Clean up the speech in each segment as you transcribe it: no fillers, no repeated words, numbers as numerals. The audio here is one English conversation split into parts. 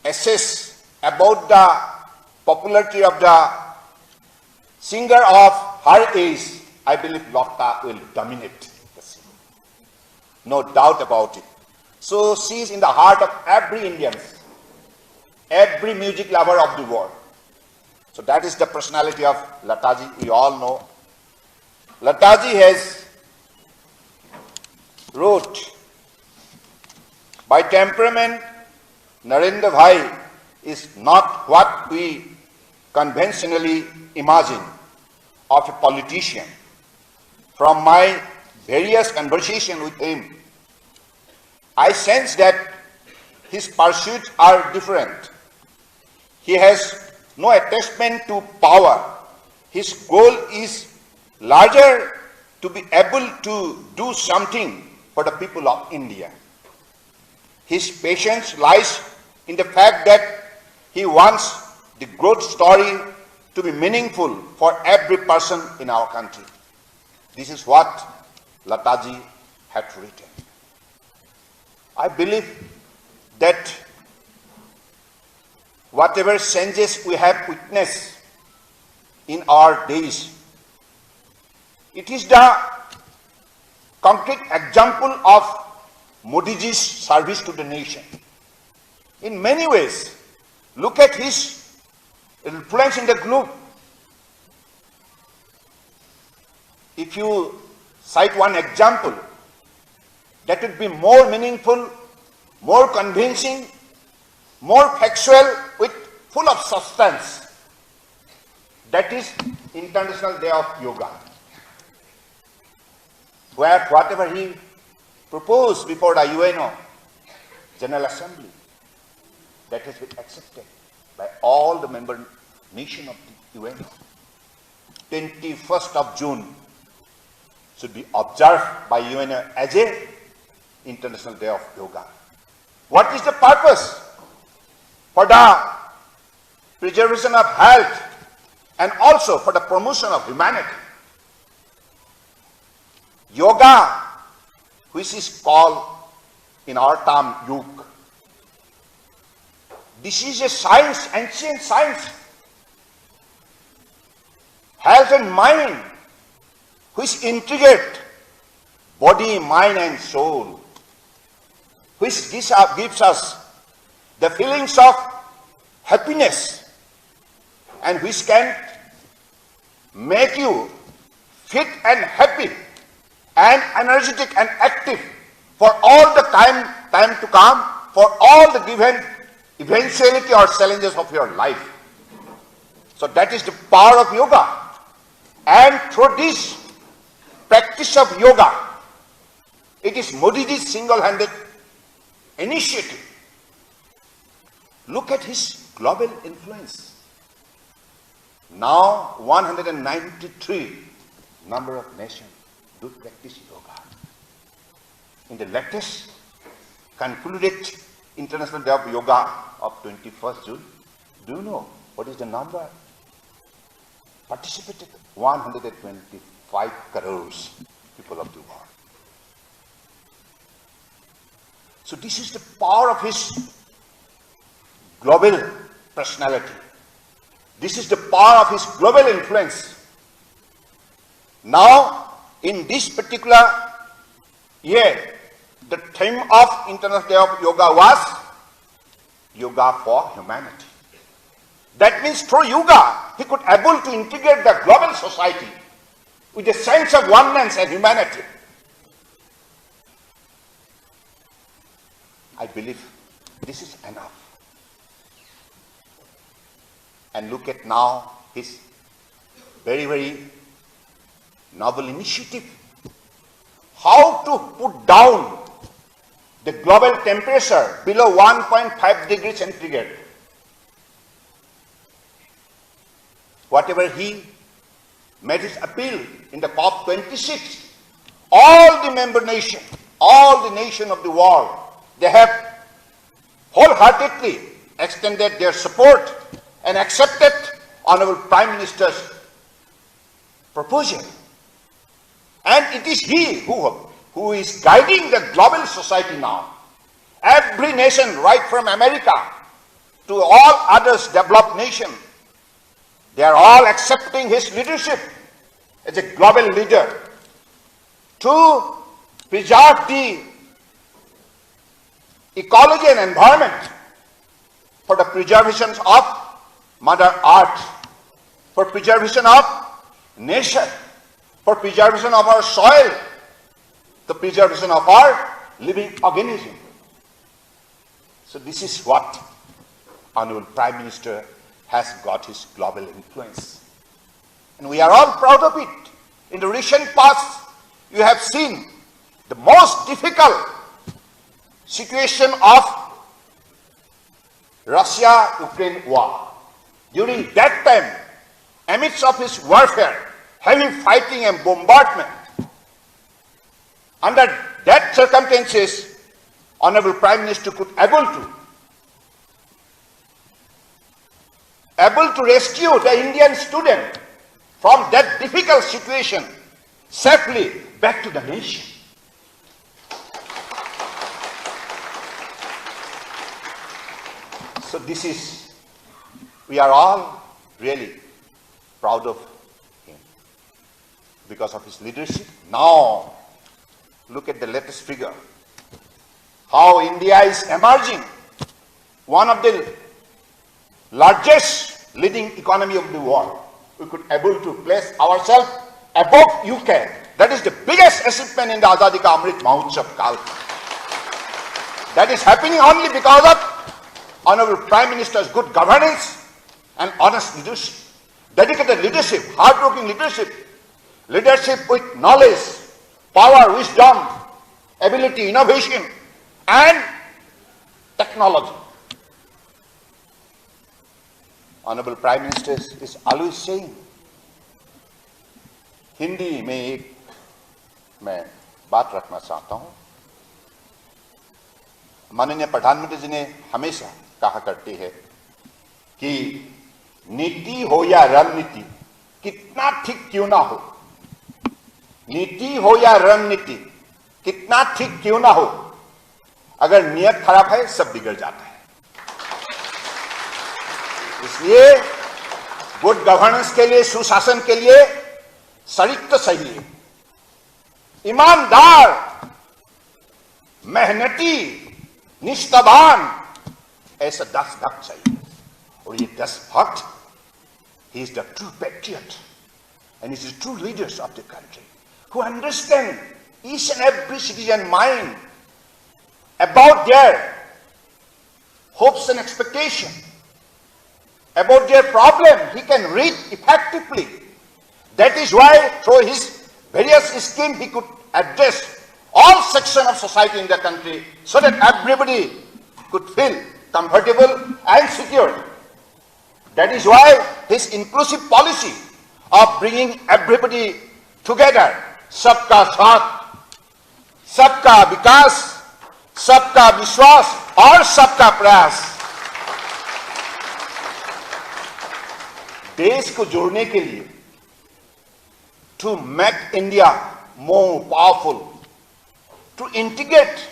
assess about the popularity of the singer of her age, I believe Lata will dominate the scene. No doubt about it. So she is in the heart of every Indian, every music lover of the world. So that is the personality of Lataji, we all know. Lataji has wrote, by temperament, Narendra Bhai is not what we conventionally imagine of a politician. From my various conversations with him, I sense that his pursuits are different. He has no attachment to power. His goal is larger, to be able to do something for the people of India. His patience lies in the fact that he wants the growth story to be meaningful for every person in our country. This is what Lataji had written. I believe that whatever changes we have witnessed in our days, it is the concrete example of Modiji's service to the nation. In many ways, look at his influence in the globe. If you cite one example, that would be more meaningful, more convincing, more factual, with full of substance. That is International Day of Yoga, where whatever he proposed before the UNO General Assembly, that has been accepted by all the member nations of the UNO. 21st of June should be observed by UNO as a International Day of Yoga. What is the purpose? For the preservation of health and also for the promotion of humanity. Yoga, which is called in our term yoga, this is a science, ancient science. Health and mind, which integrate body, mind and soul, which gives us the feelings of happiness and which can make you fit and happy and energetic and active for all the time to come, for all the given eventuality or challenges of your life. So that is the power of yoga. And through this practice of yoga, it is Modiji's single-handed initiative. Look at his global influence. Now 193 number of nations do practice yoga. In the latest concluded International Day of Yoga of 21st June, do you know what is the number? Participated 125 crores people of the world. So this is the power of his global personality. This is the power of his global influence. Now, in this particular year, the theme of International Day of Yoga was Yoga for Humanity. That means through yoga, he could able to integrate the global society with a sense of oneness and humanity. I believe this is enough. And look at now his very, very novel initiative. How to put down the global temperature below 1.5 degrees centigrade. Whatever he made his appeal in the COP26, all the member nations, all the nations of the world, they have wholeheartedly extended their support and accepted Honorable Prime Minister's proposal. And it is he who is guiding the global society now. Every nation, right from America to all others developed nations. They are all accepting his leadership as a global leader to preserve the ecology and environment, for the preservation of Mother Earth, for preservation of nature, for preservation of our soil, the preservation of our living organism. So this is what Honorable Prime Minister has got his global influence. And we are all proud of it. In the recent past, you have seen the most difficult situation of Russia-Ukraine war. During that time, amidst of his warfare, heavy fighting and bombardment, under that circumstances, Honorable Prime Minister could able to rescue the Indian student from that difficult situation safely back to the nation. So this is, we are all really proud of him because of his leadership. Now, look at the latest figure. How India is emerging, one of the largest leading economy of the world. We could able to place ourselves above UK. That is the biggest achievement in the Azadi Ka Amrit Mahotsav Kal. That is happening only because of Honorable Prime Minister's good governance and honest leadership, dedicated leadership, hard-working leadership, leadership with knowledge, power, wisdom, ability, innovation, and technology. Honorable Prime Minister is always saying, Hindi में एक मैं बात रखना चाहता हूं. माननीय प्रधानमंत्री जी ने हमेशा कहा करते हैं कि नीति हो या रणनीति कितना ठीक क्यों ना हो, नीति हो या रणनीति कितना ठीक क्यों ना हो, अगर नियत खराब है सब बिगड़ जाता है. इसलिए गुड गवर्नेंस के लिए, सुशासन के लिए सरिक्त सही है, ईमानदार, मेहनती, निष्ठावान ऐसा 10 भक्त चाहिए. और ये 10 भक्त, he is the true patriot and he is the true leaders of the country who understand each and every citizen mind about their hopes and expectation, about their problem. He can read effectively. That is why through his various schemes he could address all sections of society in the country so that everybody could feel comfortable and secure. That is why his inclusive policy of bringing everybody together, सबका साथ, सबका विकास, सबका विश्वास और सबका प्रयास, देश को जोड़ने के लिए, to make India more powerful, to integrate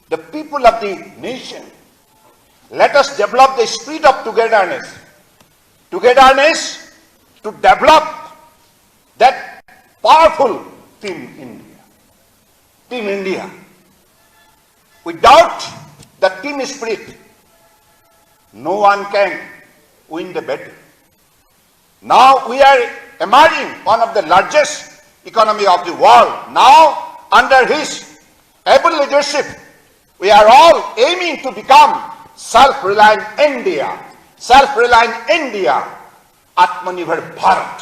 the people of the nation. Let us develop the spirit of togetherness. Togetherness to develop that powerful Team India. Team India. Without the team spirit, no one can win the battle. Now we are emerging one of the largest economy of the world. Now, under his able leadership, we are all aiming to become self-reliant India. Self-reliant India, Atmanirbhar Bharat.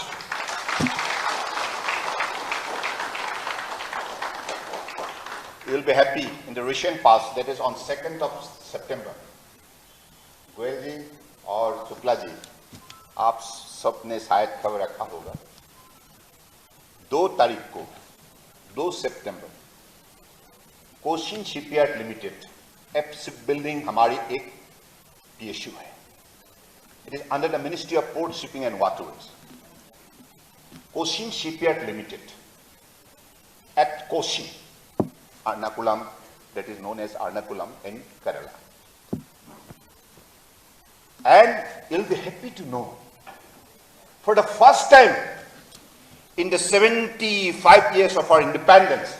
You will be happy in the recent past, that is on 2nd of September. Goyal जी और शुक्ला जी, आप सबने शायद खबर रखा होगा, 2 तारीख को, 2 सितंबर, Cochin shipyard limited, of ship building हमारी एक PSU है. It is under the Ministry of Port, Shipping and Waterways. Cochin Shipyard Limited at Cochin, Ernakulam, that is known as Ernakulam in Kerala. And you'll be happy to know, for the first time in the 75 years of our independence,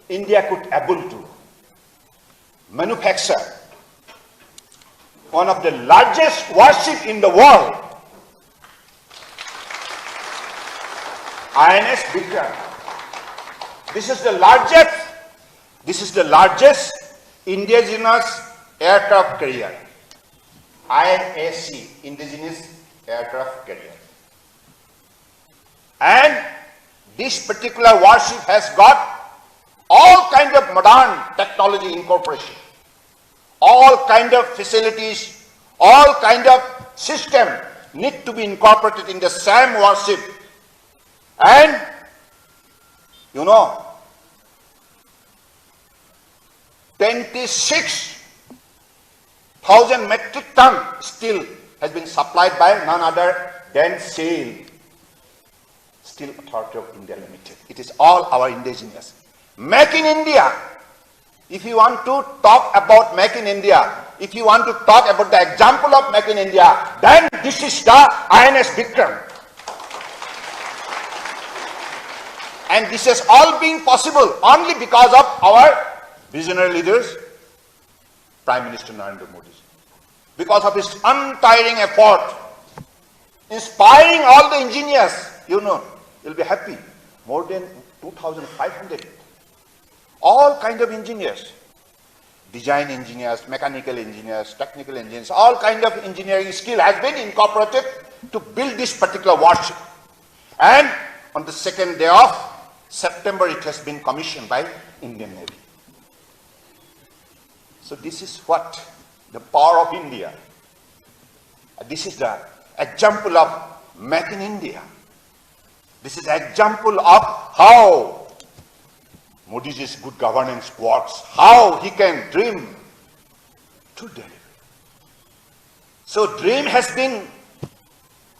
India could able to manufacture one of the largest warship in the world, INS Vikram. This is the largest indigenous aircraft carrier, IAC, indigenous aircraft carrier. And this particular warship has got all kind of modern technology incorporation, all kind of facilities, all kind of system need to be incorporated in the same warship. And you know, 26,000 metric ton steel has been supplied by none other than SAIL, Steel Authority of India Limited. It is all our indigenous. Make in India. If you want to talk about Make in India, if you want to talk about the example of Make in India, then this is the INS Vikram. And this has all been possible only because of our visionary leaders, Prime Minister Narendra Modi, because of his untiring effort, inspiring all the engineers. You know, you'll be happy. More than 2,500. All kind of engineers, design engineers, mechanical engineers, technical engineers, all kind of engineering skill has been incorporated to build this particular warship. And on the second day of September, it has been commissioned by Indian Navy. So this is what the power of India. This is the example of Make in India. This is the example of how Modi's good governance works, how he can dream to deliver. So dream has been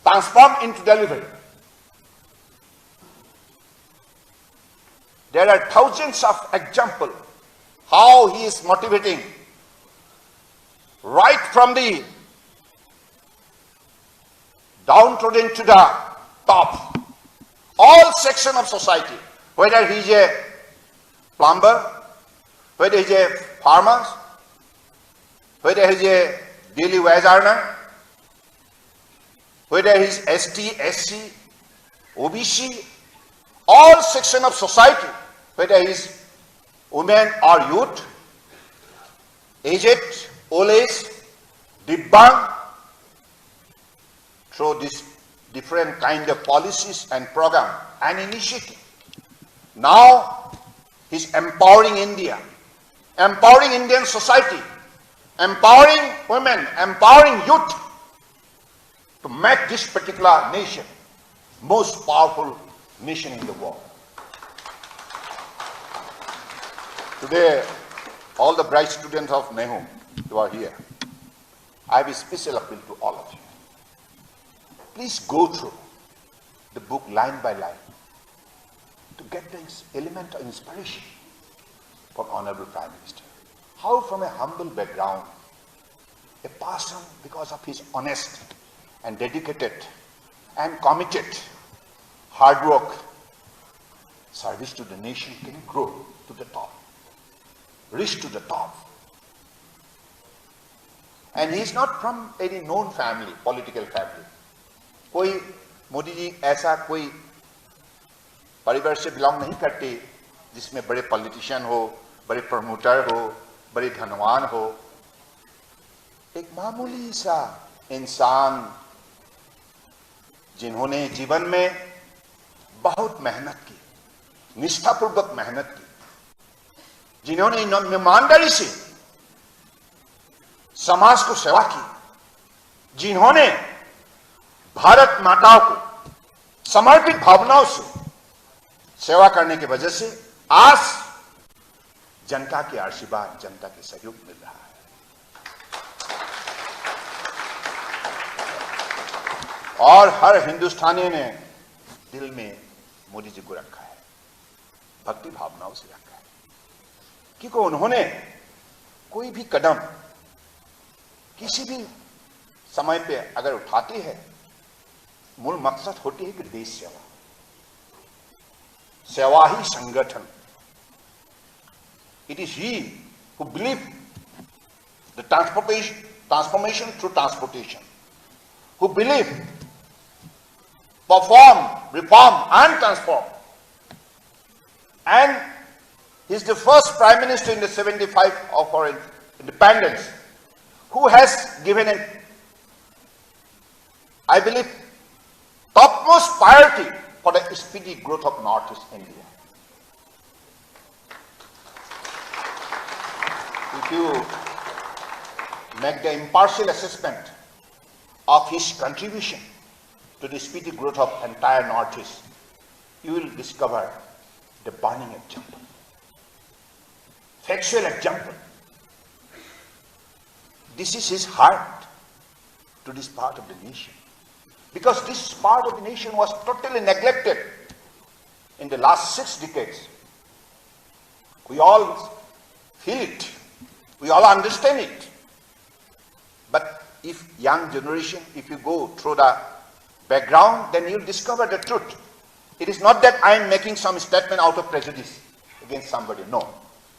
transformed into delivery. There are thousands of examples how he is motivating right from the downtrodden to the top, all sections of society, whether he is a plumber, whether he is a farmer, whether he is a daily wage earner, whether he is ST, SC, OBC, all sections of society, whether he is women or youth, aged, old age, dibbang, through this different kind of policies and program and initiative. Now he's empowering India, empowering Indian society, empowering women, empowering youth to make this particular nation most powerful nation in the world. Today, all the bright students of Nehum who are here, I have a special appeal to all of you. Please go through the book line by line to get the element of inspiration from Honorable Prime Minister. How from a humble background, a person, because of his honest and dedicated and committed hard work, service to the nation, can grow to the top, reach to the top. And he is not from any known family, political family. कोई मोदी जी ऐसा कोई परिवार से belong नहीं करते जिसमें बड़े politician हो, बड़े प्रमोटर हो, बड़े धनवान हो. एक मामूली सा इंसान जिन्होंने जीवन में बहुत मेहनत की, निष्ठापूर्वक मेहनत की, जिन्होंने ईमानदारी से समाज को सेवा की, जिन्होंने भारत माताओं को समर्पित भावनाओं से सेवा करने की वजह से आज जनता के आशीर्वाद, जनता के सहयोग मिल रहा है. और हर हिंदुस्तानी ने दिल में मोदी जी को रखा है, भक्ति भावनाओं से रखा है, क्योंकि उन्होंने कोई भी कदम किसी भी समय पे अगर उठाती है, मूल मकसद होती है कि देश सेवा, सेवा ही संगठन. It is he who believe the transformation through transportation, who believe perform, reform and transform. And he is the first Prime Minister in the 75 of our independence who has given an, I believe, topmost priority for the speedy growth of Northeast India. If you make the impartial assessment of his contribution to the speedy growth of entire Northeast, you will discover the burning example, factual example. This is his heart to this part of the nation. Because this part of the nation was totally neglected in the last 6 decades. We all feel it. We all understand it. But if young generation, if you go through the background, then you'll discover the truth. It is not that I am making some statement out of prejudice against somebody. No.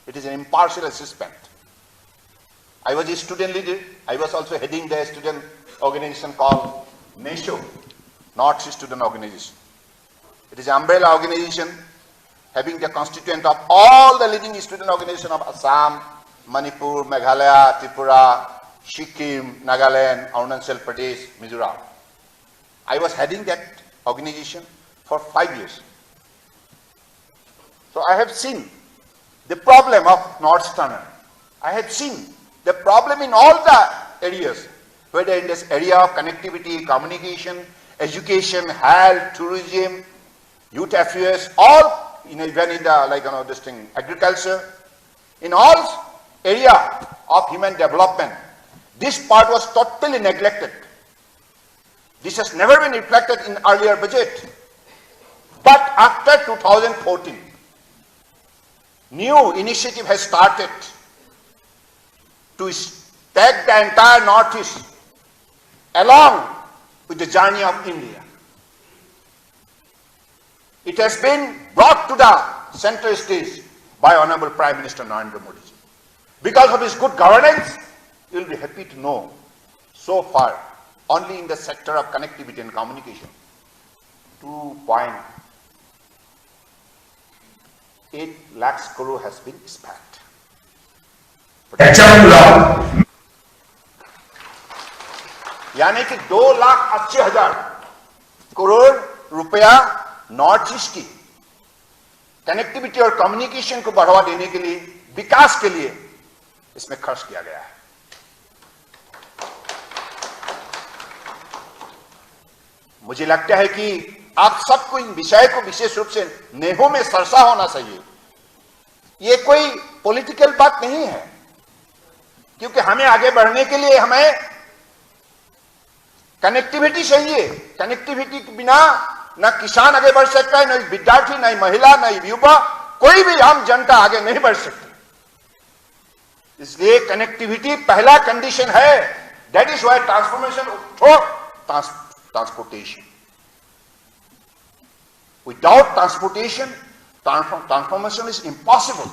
It is an impartial assessment. I was a student leader. I was also heading the student organization called NESO, North Student Organization. It is an umbrella organization having the constituent of all the leading student organizations of Assam, Manipur, Meghalaya, Tripura, Sikkim, Nagaland, Arunachal Pradesh, Mizoram. I was heading that organization for 5 years. So I have seen the problem of Northeastern. I have seen the problem in all the areas, whether in this area of connectivity, communication, education, health, tourism, youth affairs, all, even in the, this thing, agriculture, in all area of human development, this part was totally neglected. This has never been reflected in earlier budget. But after 2014, new initiative has started to take the entire Northeast along with the journey of India. It has been brought to the center stage by Honorable Prime Minister Narendra Modi. Because of his good governance, you will be happy to know, so far, only in the sector of connectivity and communication, 2.8 lakhs crore has been spent. यानी कि 2,80,000 करोड़ रुपया north east की connectivity और communication को बढ़ावा देने के लिए, विकास के लिए इसमें खर्च किया गया है. मुझे लगता है कि आप सबको इन विषय को विशेष रूप से नेहों में सरसा होना चाहिए. ये कोई पॉलिटिकल बात नहीं है, क्योंकि हमें आगे बढ़ने के लिए हमें कनेक्टिविटी चाहिए. कनेक्टिविटी के बिना ना किसान आगे बढ़ सकता है, न विद्यार्थी, न महिला, न युवा, कोई भी आम जनता आगे नहीं बढ़ सकती. इसलिए कनेक्टिविटी पहला कंडीशन है. That is why transformation through transportation. Without transportation, transformation is impossible.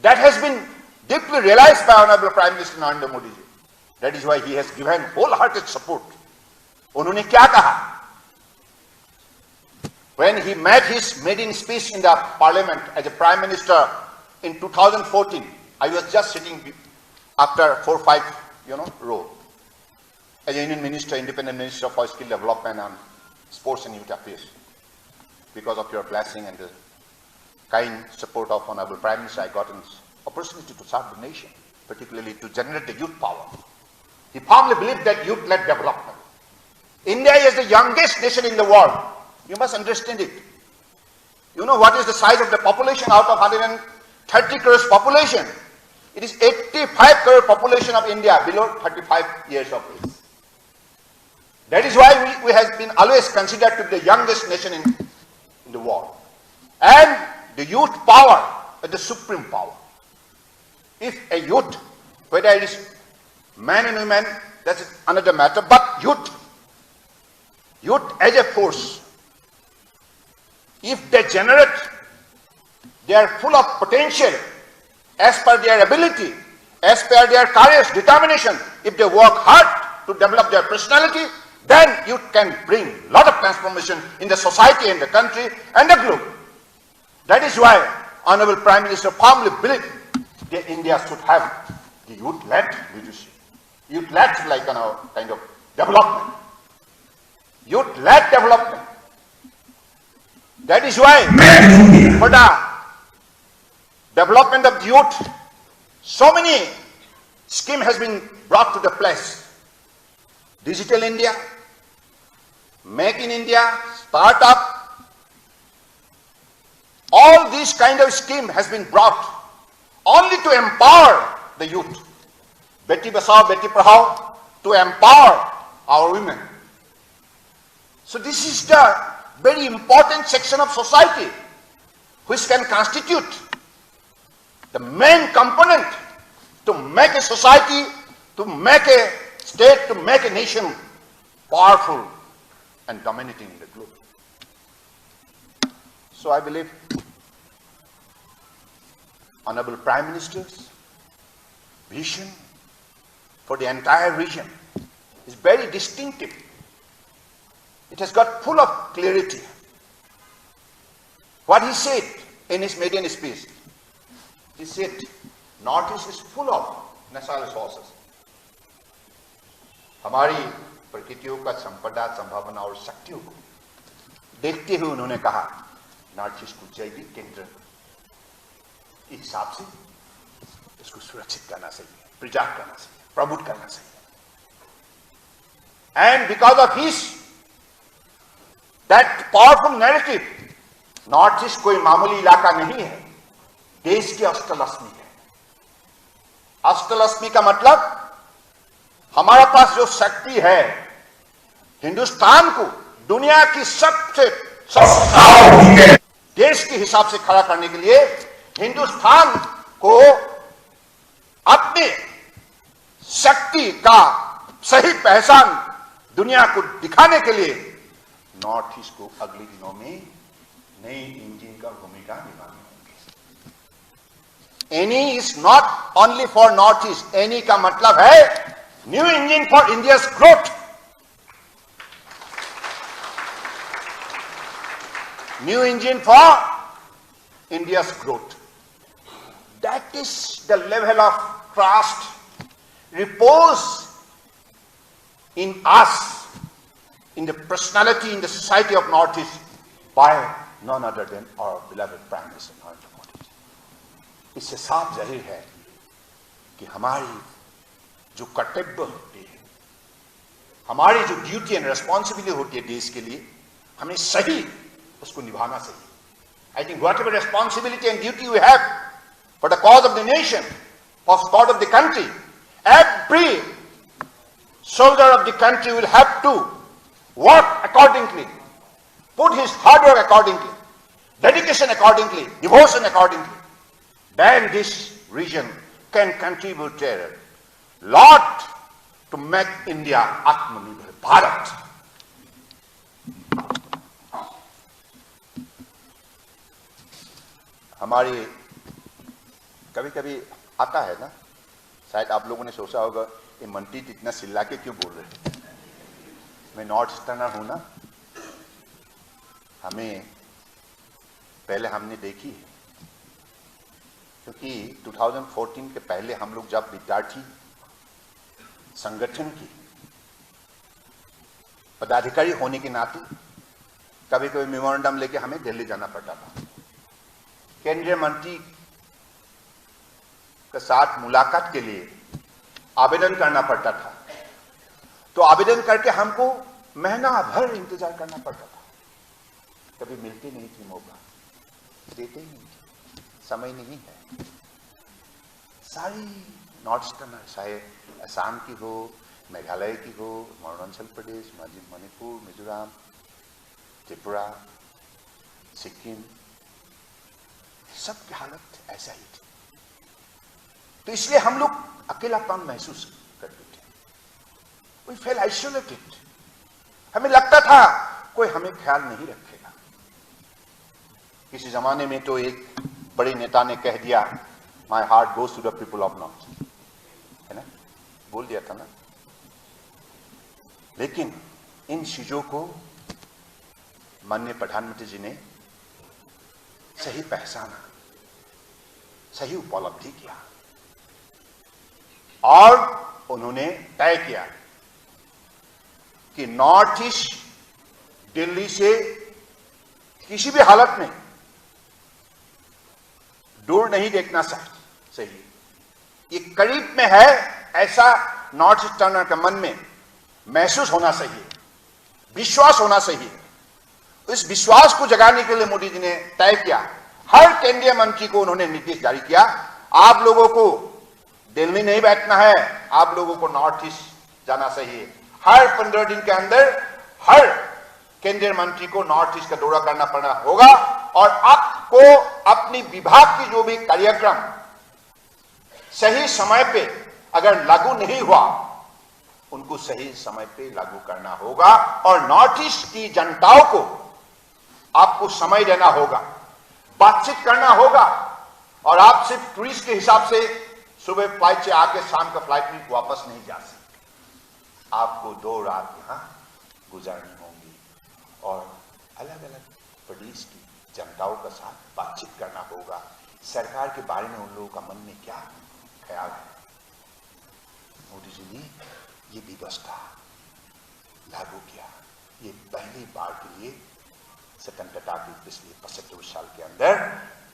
That has been deeply realized by Honorable Prime Minister Narendra Modi ji. That is why he has given wholehearted support. उन्होंने क्या कहा? When he made his maiden speech in the Parliament as a Prime Minister in 2014, I was just sitting after 4-5, row as a Union Minister, Independent Minister for Skill Development and Sports and Youth Affairs. Because of your blessing and the kind support of Honorable Prime Minister, I got an opportunity to serve the nation, particularly to generate the youth power. He firmly believed that youth-led development. India is the youngest nation in the world. You must understand it. You know what is the size of the population out of 130 crores population? It is 85 crore population of India below 35 years of age. That is why we have been always considered to be the youngest nation in the world. And the youth power is the supreme power. If a youth, whether it is man and woman, that's another matter. But youth as a force, if they generate, they are full of potential as per their ability, as per their courage, determination. If they work hard to develop their personality, then you can bring a lot of transformation in the society and the country and the globe. That is why Honorable Prime Minister firmly believes that India should have the youth-led leadership. Youth-led like kind of development. Youth-led development. That is why for the development of the youth, so many schemes has been brought to the place. Digital India, Make in India, Startup, all these kind of scheme has been brought only to empower the youth. Beti Bachao, Beti Padhao, to empower our women. So this is the very important section of society which can constitute the main component to make a society, to make a state, to make a nation powerful and dominating in the globe. So I believe Honorable Prime Minister's vision for the entire region is very distinctive. It has got full of clarity. What he said in his maiden speech, he said, Northeast is full of natural resources. हमारी प्रकृतियों का संपदा, संभावना और शक्तियों को देखते हुए उन्होंने कहा, नॉर्थ ईस्ट को जैविक केंद्र के हिसाब से इसको सुरक्षित करना चाहिए, प्रिजर्व करना चाहिए, प्रमोट करना चाहिए. And because of his that powerful narrative, north east कोई मामूली इलाका नहीं है, देश की अष्टलक्ष्मी है. अष्टलक्ष्मी का मतलब हमारे पास जो शक्ति है, हिंदुस्तान को दुनिया की सबसे देश के हिसाब से खड़ा करने के लिए, हिंदुस्तान को अपने शक्ति का सही पहचान दुनिया को दिखाने के लिए नॉर्थ ईस्ट को अगले दिनों में नई इंजन का भूमिका निभानी होगी. Any is not only for north east. Any का मतलब है new engine for India's growth. New engine for India's growth. That is the level of trust repose in us, in the personality, in the society of Northeast, by none other than our beloved Prime Minister Narendra Modi. इससे साफ जाहिर है कि हमारी जो कर्तव्य होती है, हमारी जो ड्यूटी एंड रेस्पॉन्सिबिलिटी होती है देश के लिए, हमें सही उसको निभाना चाहिए. I think whatever responsibility and duty we have for the cause of the nation, for the cause of the country, every soldier of the country will have to work accordingly, put his hard work accordingly, dedication accordingly, devotion accordingly. Then this region can contribute a lot to make India Atmanirbhar Bharat. हमारी कभी कभी आता है ना, शायद आप लोगों ने सोचा होगा ये मंत्री इतना चिल्ला के क्यों बोल रहे हैं. मैं नॉर्थ ईस्टर्नर हूं ना. हमें पहले हमने देखी है, क्योंकि 2014 के पहले हम लोग जब विद्यार्थी संगठन की पदाधिकारी होने के नाते कभी कभी मेमोरेंडम लेके हमें दिल्ली जाना पड़ता था. केंद्रीय मंत्री के साथ मुलाकात के लिए आवेदन करना पड़ता था. तो आवेदन करके हमको महीना भर इंतजार करना पड़ता था. कभी मिलती नहीं थी मौका, देते ही नहीं थे, समय नहीं है. सारी नॉर्थ ईस्टर्न, चाहे असम की हो, मेघालय की हो, अरुणाचल प्रदेश, मणिपुर, मिजोरम, त्रिपुरा, सिक्किम, सबकी हालत ऐसा ही थी. तो इसलिए हम लोग अकेलापन महसूस करते थे. We felt isolated. हमें लगता था कोई हमें ख्याल नहीं रखेगा। किसी जमाने में तो एक बड़े नेता ने कह दिया, My heart goes to the people of North, है ना, बोल दिया था ना। लेकिन इन चीजों को माननीय प्रधानमंत्री जी ने सही पहचाना, सही उपलब्धि किया और उन्होंने तय किया कि नॉर्थ ईस्ट दिल्ली से किसी भी हालत में दूर नहीं देखना चाहिए। ये करीब में है, ऐसा नॉर्थ ईस्टर्नर के मन में महसूस होना चाहिए, विश्वास होना चाहिए। इस विश्वास को जगाने के लिए मोदी जी ने तय किया, हर केंद्रीय मंत्री को उन्होंने निर्देश जारी किया, आप लोगों को दिल्ली नहीं बैठना है, आप लोगों को नॉर्थ ईस्ट जाना चाहिए। हर 15 दिन के अंदर हर केंद्रीय मंत्री को नॉर्थ ईस्ट का दौरा करना पड़ना होगा और आपको अपनी विभाग की जो भी कार्यक्रम सही समय पे अगर लागू नहीं हुआ, उनको सही समय पे लागू करना होगा और नॉर्थ ईस्ट की जनताओं को आपको समय देना होगा, बातचीत करना होगा और आप सिर्फ टूरिस्ट के हिसाब से सुबह फ्लाइट से आके शाम का फ्लाइट में वापस नहीं जा सकते। आपको 2 रात यहां गुजारनी होंगी और अलग अलग प्रदेश की जनताओं के साथ बातचीत करना होगा, सरकार के बारे में उन लोगों का मन में क्या ख्याल है। मोदी जी ने ये व्यवस्था लागू किया। ये पहली बार के लिए स्वतंत्रता के पिछले 75 साल के अंदर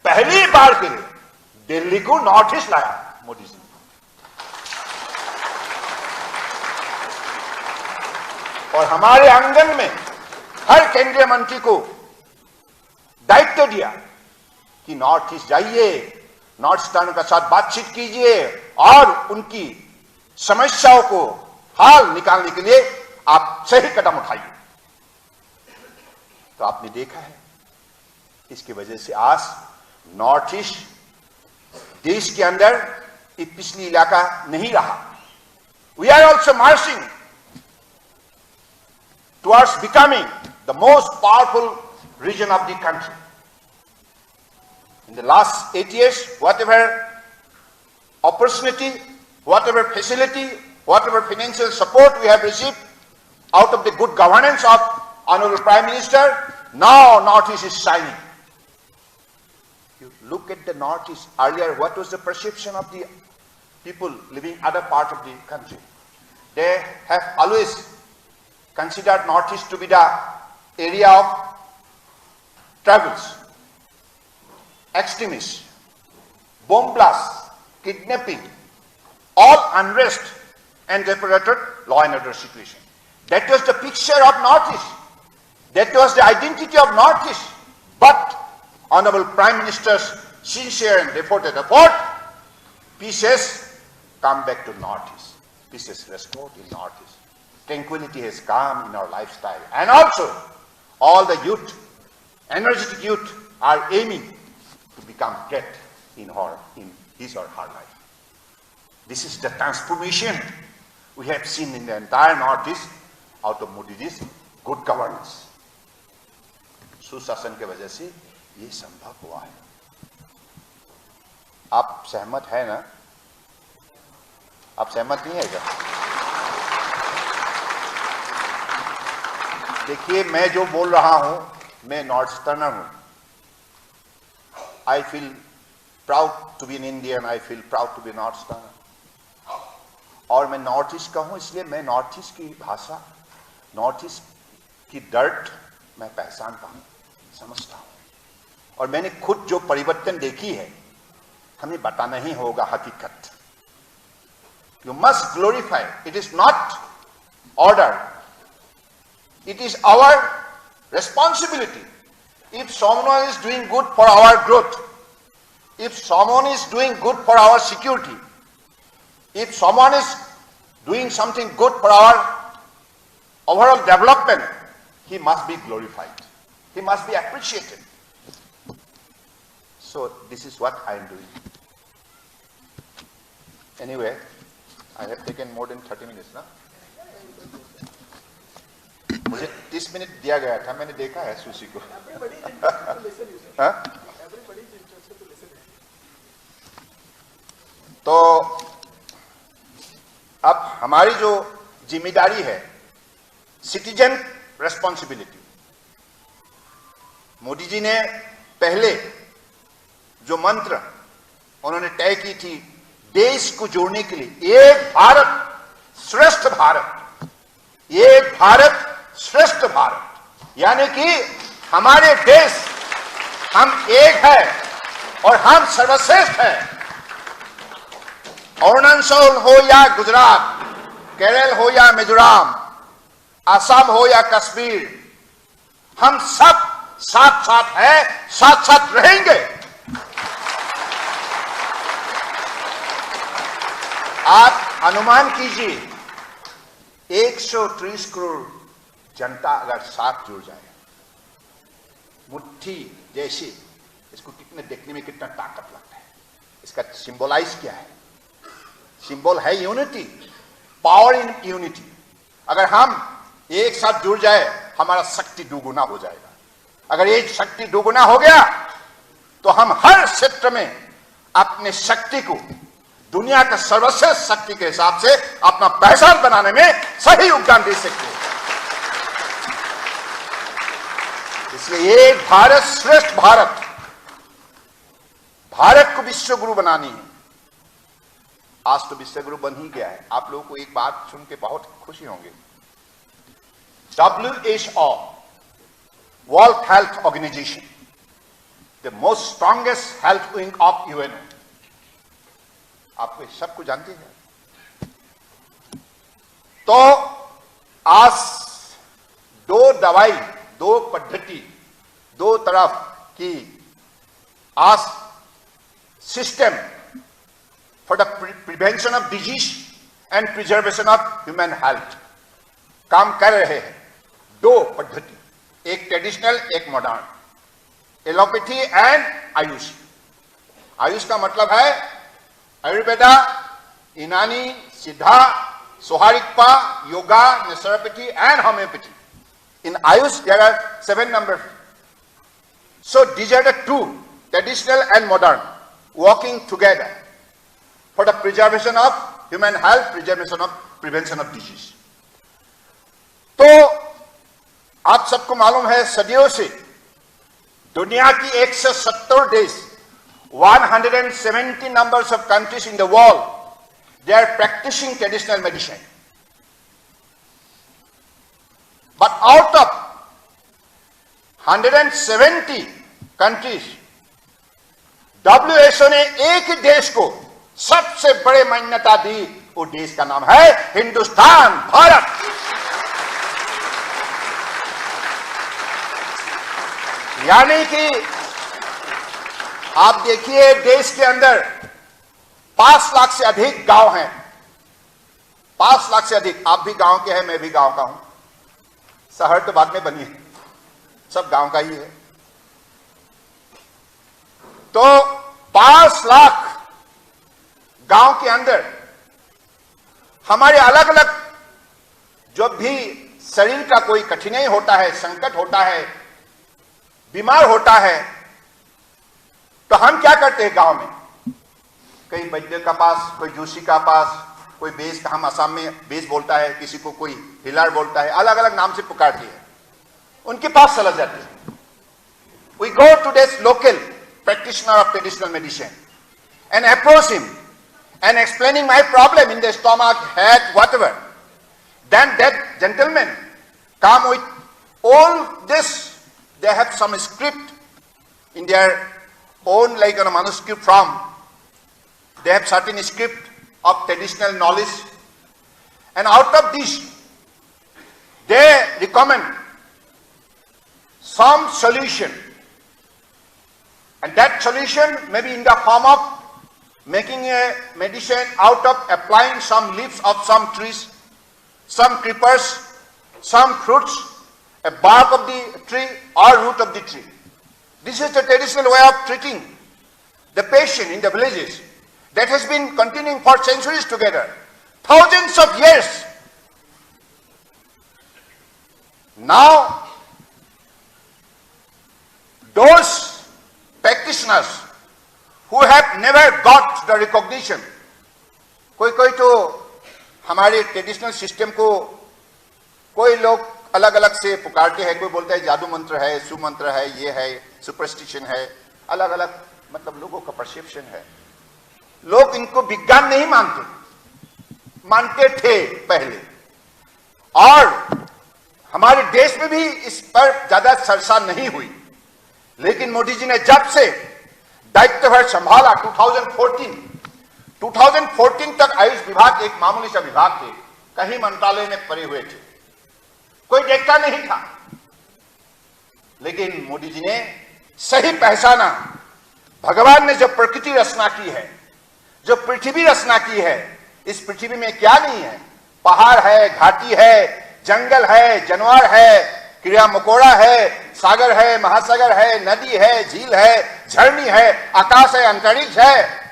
पहली बार के लिए दिल्ली को नॉर्थ ईस्ट लाया मोदी जी ने। और हमारे आंगन में हर केंद्रीय मंत्री को दायित्व दिया कि नॉर्थ ईस्ट जाइए, नॉर्थ ईस्टर्न के साथ बातचीत कीजिए और उनकी समस्याओं को हल निकालने के लिए आप सही कदम उठाइए। तो आपने देखा है, इसकी वजह से आज नॉर्थ ईस्ट देश के अंदर एक पिछली इलाका नहीं रहा। We are also marching towards becoming the most powerful region of the country. In the last 8 years, whatever opportunity, whatever facility, whatever financial support we have received out of the good governance of Honorable Prime Minister, now North East is shining. You look at the North East. Earlier, what was the perception of the people living other part of the country? They have always considered North East to be the area of troubles, extremism, bomb blasts, kidnapping, all unrest and deteriorated law and order situation. That was the picture of North East. That was the identity of North East. But Honorable Prime Minister's sincere and devoted effort, peace has come back to North East. Peace is restored in North East. Tranquility has come in our lifestyle. And also, all the youth, energetic youth, are aiming to become great in his or her life. This is the transformation we have seen in the entire Northeast out of Modi ji's good governance. सुशासन के वजह से ये संभव हुआ है। आप सहमत है ना? आप सहमत नहीं है क्या? देखिए, मैं जो बोल रहा हूं, मैं नॉर्थ ईस्टर्नर हूं। I feel proud to be an Indian, I feel proud to be north easterner. और मैं नॉर्थ ईस्ट का हूं, इसलिए मैं नॉर्थ ईस्ट की भाषा, नॉर्थ ईस्ट की दर्द मैं पहचानता हूं, समझता हूं। और मैंने खुद जो परिवर्तन देखी है, हमें बताना ही होगा हकीकत। You must glorify, it is not order, it is our responsibility. If someone is doing good for our growth, if someone is doing good for our security, if someone is doing something good for our overall development, he must be glorified. He must be appreciated. So this is what I am doing. Anyway, I have taken more than 30 minutes now. मुझे 30 minute दिया गया था, मैंने देखा है sushi को। हाँ? तो अब हमारी जो जिम्मेदारी है, सिटीजन रेस्पॉन्सिबिलिटी, मोदी जी ने पहले जो मंत्र उन्होंने तय की थी देश को जोड़ने के लिए, एक भारत श्रेष्ठ भारत, एक भारत श्रेष्ठ भारत, यानी कि हमारे देश, हम एक है और हम सर्वश्रेष्ठ हैं। अरुणाचल हो या गुजरात, केरल हो या मिजोरम, असम हो या कश्मीर, हम सब साथ साथ हैं, साथ साथ रहेंगे। आप अनुमान कीजिए 130 करोड़ जनता अगर साथ जुड़ जाए, मुट्ठी जैसे, इसको कितने देखने में कितना ताकत लगता है। इसका सिंबलाइज क्या है? सिंबल है यूनिटी, पावर इन यूनिटी। अगर हम एक साथ जुड़ जाए, हमारा शक्ति दुगुना हो जाएगा। अगर ये शक्ति दुगुना हो गया तो हम हर क्षेत्र में अपने शक्ति को दुनिया का सर्वश्रेष्ठ शक्ति के हिसाब से अपना पहचान बनाने में सही योगदान दे सकते हैं। इसलिए एक भारत श्रेष्ठ भारत, भारत को विश्व गुरु बनानी है। आज तो विश्व गुरु बन ही गया है। आप लोगों को एक बात सुन के बहुत खुशी होंगे, WHO, World Health Organization, the most strongest health wing of UN, आपको सबको जानते हैं। तो आज दो दवाई, दो पद्धति, दो तरफ की आज system for the prevention of disease and preservation of human health काम कर रहे हैं। दो पद्धति, एक ट्रेडिशनल, एक modern, allopathy and Ayush. Ayush का मतलब है Ayurveda, Unani, Siddha, Sowa Rigpa, yoga, naturopathy and homoeopathy. In Ayush, there are 7 numbers. So these are the two, traditional and modern, working together for the preservation of human health, prevention of disease. तो आप सबको मालूम है, सदियों से दुनिया की 170 देश, 170 numbers of countries in the world, they are practicing traditional medicine. But out of 170 countries, WHO ने एक ही देश को सबसे बड़े मान्यता दी। वो देश का नाम है हिंदुस्तान, भारत। यानी कि आप देखिए, देश के अंदर 5 लाख से अधिक गांव हैं। 5 लाख से अधिक। आप भी गांव के हैं, मैं भी गांव का हूं। शहर तो बाद में बनी है, सब गांव का ही है। तो 5 लाख गांव के अंदर हमारे अलग अलग जो भी शरीर का कोई कठिनाई होता है, संकट होता है, बीमार होता है, तो हम क्या करते हैं गांव में? कई वैद्य का पास, कोई जोशी का पास, कोई बेस का, हम असम में बेस बोलता है, किसी को कोई हिलार बोलता है, अलग अलग नाम से पुकारते हैं, उनके पास चला जाते हैं। We go to this local practitioner of traditional medicine and approach him and explaining my problem in the stomach, head, whatever. Then that gentleman come with all this. They have some script in their own, like a manuscript form. They have certain script of traditional knowledge, and out of this they recommend some solution, and that solution may be in the form of making a medicine out of applying some leaves of some trees, some creepers, some fruits, a bark of the tree or root of the tree. This is the traditional way of treating the patient in the villages. That has been continuing for centuries together, thousands of years. Now, those practitioners who have never got the recognition, कोई तो हमारे traditional system को कोई लोग अलग अलग से पुकारते हैं, कोई बोलता है जादू मंत्र है, सुमंत्र है, ये है सुपरस्टिशन है, अलग अलग मतलब लोगों का परसेप्शन है। लोग इनको विज्ञान नहीं मानते थे पहले, और हमारे देश में भी इस पर ज्यादा चर्चा नहीं हुई। लेकिन मोदी जी ने जब से दायित्वभार संभाला 2014 तक आयुष विभाग एक मामूली सा विभाग थे, कहीं मंत्रालय में पड़े हुए थे, कोई देखता नहीं था। लेकिन मोदी जी ने सही पहचाना, भगवान ने जो प्रकृति रचना की है, जो पृथ्वी रचना की है, इस पृथ्वी में क्या नहीं है, पहाड़ है, घाटी है, जंगल है, जानवर है, कीड़ा मकोड़ा है, सागर है, महासागर है, नदी है, झील है, झरनी है, आकाश है, अंतरिक्ष है,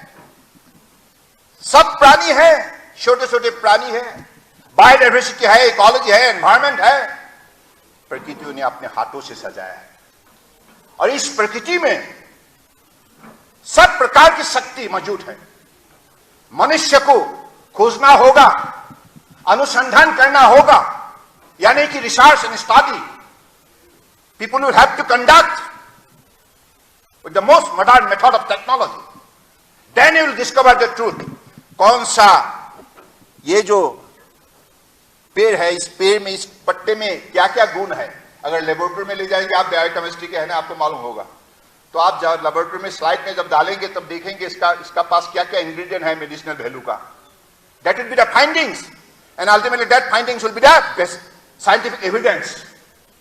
सब प्राणी है, छोटे छोटे प्राणी है, बायोडाइवर्सिटी है, इकोलॉजी है, एनवायरमेंट है। प्रकृति ने अपने हाथों से सजाया है, और इस प्रकृति में सब प्रकार की शक्ति मौजूद है। मनुष्य को खोजना होगा, अनुसंधान करना होगा, यानी कि research and study people will have to conduct with the most modern method of technology. Then you will discover the truth. कौन सा ये जो पेड़ है, इस पेड़ में, इस पत्ते में क्या क्या गुण है। अगर लेबोरेटरी में ले जाएंगे, आप बायोकेमिस्ट्री के हैं ना, आपको मालूम होगा, तो आप जब लेबोरेटरी में स्लाइड में जब डालेंगे तब देखेंगे इसका पास क्या क्या इंग्रेडिएंट है मेडिसिनल वैल्यू का। That will be the findings, and ultimately that findings will be the best scientific evidence.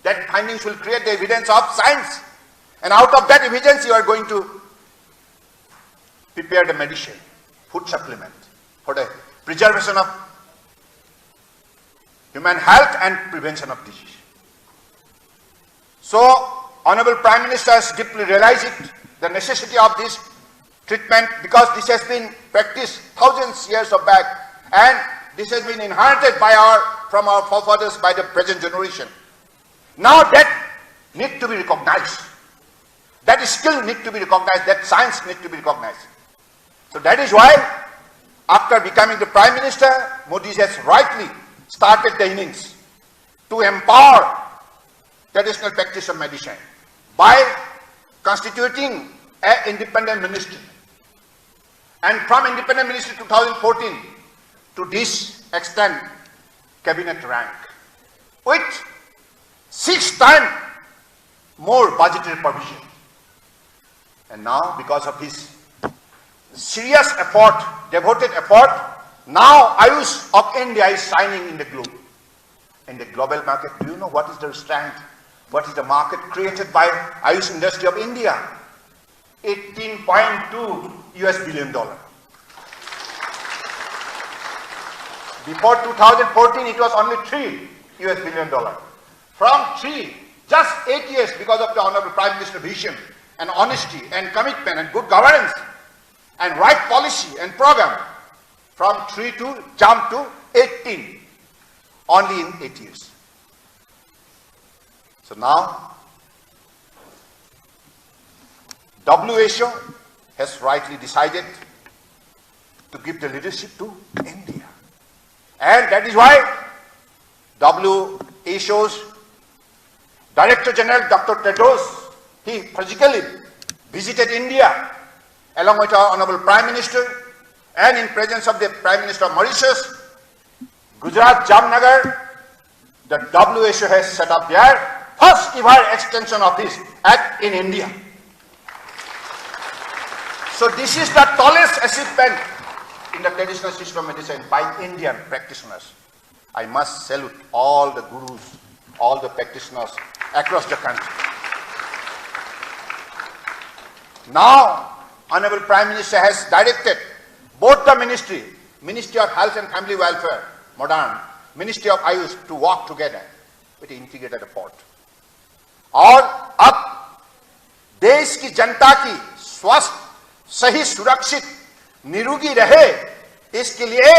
That findings will create the evidence of science, and out of that evidence you are going to prepare the medicine, food supplement for the preservation of human health and prevention of disease. So, Honorable Prime Minister has deeply realized the necessity of this treatment, because this has been practiced thousands of years back, and this has been inherited from our forefathers by the present generation. Now that need to be recognized. That skill need to be recognized. That science need to be recognized. So that is why, after becoming the Prime Minister, Modi has rightly started the innings to empower traditional practice of medicine by constituting an independent ministry. And from independent ministry 2014 to this extent cabinet rank, with 6 times more budgetary provision. And now, because of his serious effort, devoted effort, now Ayush of India is shining in the globe. In the global market, do you know what is the strength? What is the market created by Ayush industry of India? $18.2 billion. Before 2014, it was only $3 billion. From 3, just 8 years, because of the Honorable Prime Minister's vision and honesty and commitment and good governance and right policy and program, from 3 to jump to 18, only in 8 years. So now, WHO has rightly decided to give the leadership to India. And that is why WHO's Director General Dr. Tedros, he physically visited India along with our Honorable Prime Minister, and in presence of the Prime Minister of Mauritius, Gujarat, Jamnagar, the WHO has set up their first ever extension of this act in India. So this is the tallest achievement in the traditional system of medicine by Indian practitioners. I must salute all the gurus, all the practitioners across the country. Now, Honorable Prime Minister has directed both the Ministry of Health and Family Welfare, modern, Ministry of Ayush, to work together with an integrated effort. और अब देश की जनता की स्वस्थ, सही, सुरक्षित, निरोगी रहे, इसके लिए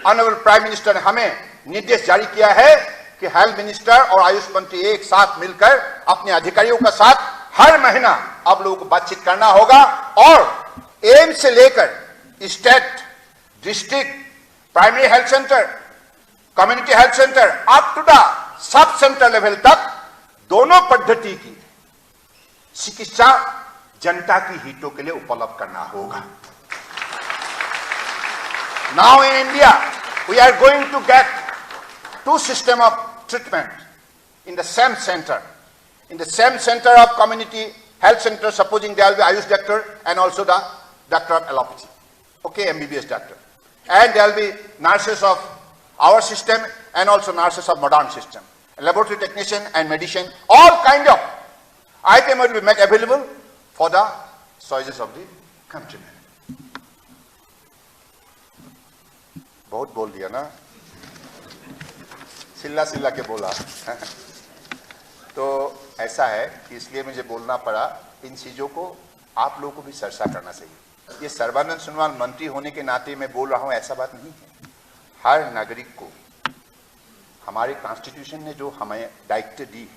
ऑनरेबल प्राइम मिनिस्टर ने हमें निर्देश जारी किया है कि हेल्थ मिनिस्टर और आयुष मंत्री एक साथ मिलकर अपने अधिकारियों के साथ हर महीना आप लोगों को बातचीत करना होगा और एम्स से लेकर state, district, primary health centre, community health centre up to the sub centre level तक दोनों पद्धति की चिकित्सा जनता की हितों के लिए उपलब्ध करना होगा। Now in India, we are going to get two systems of treatment in the same center. In the same center of community health center, supposing there will be Ayush doctor and also the doctor of allopathy. Okay, MBBS doctor. And there will be nurses of our system and also nurses of modern system. Laboratory technician and medicine, all kind of item will be made available for the choices of the countrymen. बहुत बोल दिया ना, सिल्ला सिल्ला के बोला तो ऐसा है कि इसलिए मुझे बोलना पड़ा। इन चीजों को आप लोगों को भी चर्चा करना चाहिए। ये सर्बानंद सोनोवाल मंत्री होने के नाते मैं बोल रहा हूं, ऐसा बात नहीं है। हर नागरिक को हमारे कॉन्स्टिट्यूशन ने जो हमें दायित्व दी,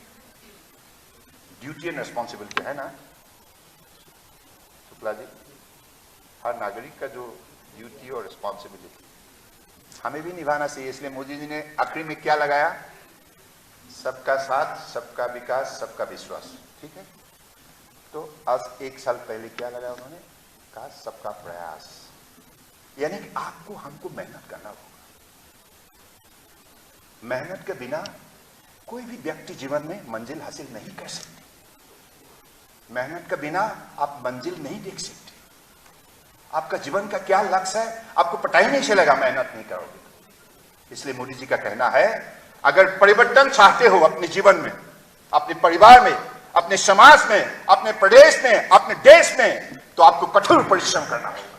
ड्यूटी एंड रिस्पॉन्सिबिलिटी है ना शुक्ला जी, हर नागरिक का जो ड्यूटी और रिस्पॉन्सिबिलिटी हमें भी निभाना चाहिए। इसलिए मोदी जी ने आखिरी में क्या लगाया? सबका साथ, सबका विकास, सबका विश्वास। ठीक है, तो आज एक साल पहले क्या लगाया उन्होंने? कहा सबका प्रयास, यानी कि आपको हमको मेहनत करना होगा। मेहनत के बिना कोई भी व्यक्ति जीवन में मंजिल हासिल नहीं कर सकते। मेहनत के बिना आप मंजिल नहीं देख सकते। आपका जीवन का क्या लक्ष्य है आपको पता ही नहीं चलेगा मेहनत नहीं करोगे। इसलिए मोदी जी का कहना है, अगर परिवर्तन चाहते हो अपने जीवन में, अपने परिवार में, अपने समाज में, अपने प्रदेश में, अपने देश में, तो आपको कठोर परिश्रम करना होगा।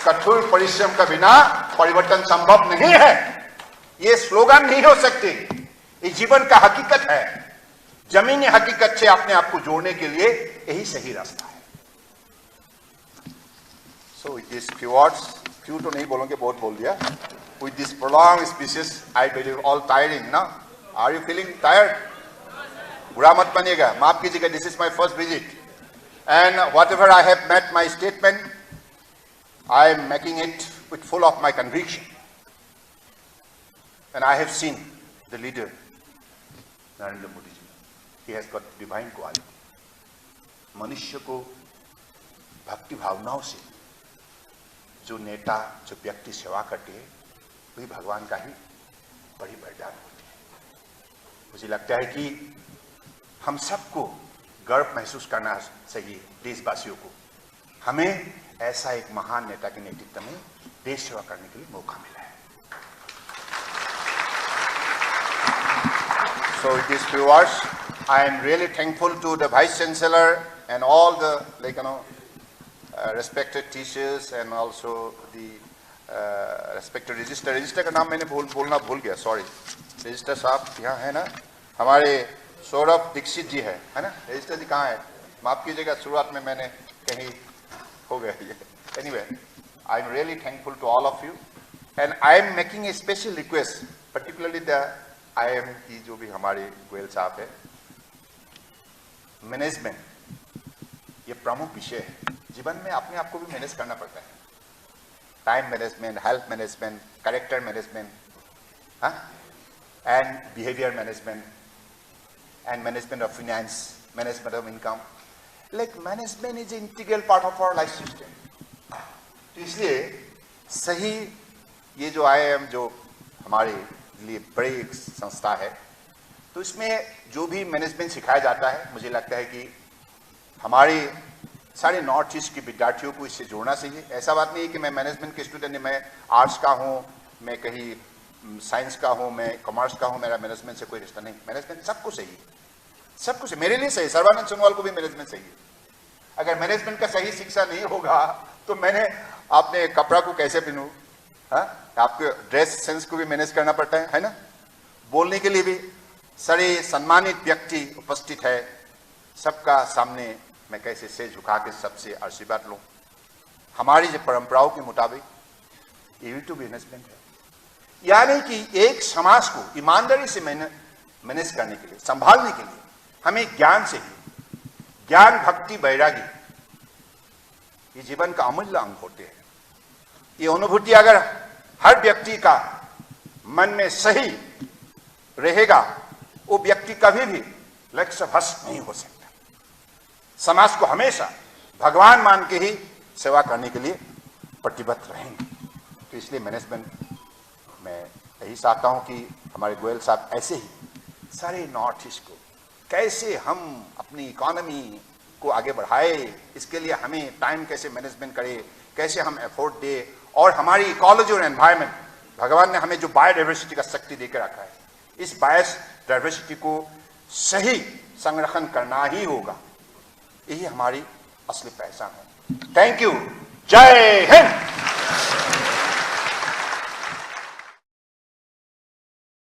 कठोर परिश्रम के बिना परिवर्तन संभव नहीं है। ये स्लोगन नहीं हो सकते, ये जीवन का हकीकत है। जमीनी हकीकत से अपने आप को जोड़ने के लिए यही सही रास्ता है। So with this few words, few तो नहीं बोलोगे, बहुत बोल दिया। With this prolong speeches I believe all tiring ना। Are you feeling tired? बुरा मत बनिएगा, माफ कीजिएगा। This is my first visit and whatever I have met my statement, I am making it with full of my conviction. And I have seen the leader, Narendra Modi ji. He has got divine quality. मनुष्य को भक्ति भावनाओं से जो नेता, जो व्यक्ति सेवा करते हैं, वही भगवान का ही बड़ी वरदान होती है। मुझे लगता है कि हम सबको गर्व महसूस करना चाहिए, देशवासियों को। हमें ऐसा एक महान नेता के नेतृत्व में देश सेवा करने के लिए मौका मिला है। So with these few words, I am really thankful to the Vice Chancellor and all the respected teachers and also the respected register. Register का नाम मैंने बोलना भूल गया, sorry. Register साहब यहाँ है ना, हमारे सौरभ दीक्षित जी है ना? रजिस्टर जी कहाँ है? माफ कीजिएगा, शुरुआत में मैंने कहीं हो गया ये। Anyway, I am really thankful to all of you, and I am making a special request, particularly the IIM की जो भी हमारे गोयल साहब है, मैनेजमेंट ये प्रमुख विषय है। जीवन में अपने आप को भी मैनेज करना पड़ता है। Time management, health management, character management, and behaviour management, and management of finance, management of income. Like management is an integral part of our life system. तो इसलिए सही ये जो IIM जो हमारे लिए बड़ी एक संस्था है, तो इसमें जो भी मैनेजमेंट सिखाया जाता है, मुझे लगता है कि हमारे सारे नॉर्थ ईस्ट के विद्यार्थियों को इससे जोड़ना चाहिए। ऐसा बात नहीं है कि मैं मैनेजमेंट के स्टूडेंट है, मैं आर्ट्स का हूँ, मैं कहीं साइंस का हूँ, मैं कॉमर्स का हूँ, मेरा मैनेजमेंट से कोई रिश्ता नहीं। मैनेजमेंट सबको चाहिए, सब कुछ मेरे लिए सही, सर्बानंद सोनोवाल को भी मैनेजमेंट चाहिए। अगर मैनेजमेंट का सही शिक्षा नहीं होगा तो मैंने अपने कपड़ा को कैसे पहनूं? आपके ड्रेस सेंस को भी मैनेज करना पड़ता है ना? बोलने के लिए भी सारे सम्मानित व्यक्ति उपस्थित है, सबका सामने मैं कैसे सिर झुका के सबसे आशीर्वाद लूं? हमारी जो परंपराओं के मुताबिक ये भी तो मैनेजमेंट है। यानी कि एक समाज को ईमानदारी से मैनेज करने के लिए, संभालने के लिए हमें ज्ञान चाहिए। ज्ञान, भक्ति, वैरागी ये जीवन का अमूल्य अंग होते हैं। ये अनुभूति अगर हर व्यक्ति का मन में सही रहेगा, वो व्यक्ति कभी भी लक्ष्य भ्रष्ट नहीं हो सकता। समाज को हमेशा भगवान मान के ही सेवा करने के लिए प्रतिबद्ध रहेंगे। तो इसलिए मैनेजमेंट मैं यही चाहता हूं कि हमारे गोयल साहब ऐसे ही सारे नॉर्थ ईस्ट को कैसे हम अपनी इकोनॉमी को आगे बढ़ाए, इसके लिए हमें टाइम कैसे मैनेजमेंट करें, कैसे हम एफर्ट दे, और हमारी इकोलॉजी और एनवायरनमेंट, भगवान ने हमें जो बायोडाइवर्सिटी का शक्ति देकर रखा है, इस बायोडाइवर्सिटी को सही संरक्षण करना ही होगा। यही हमारी असली पहचान है। Thank you. जय हिंद।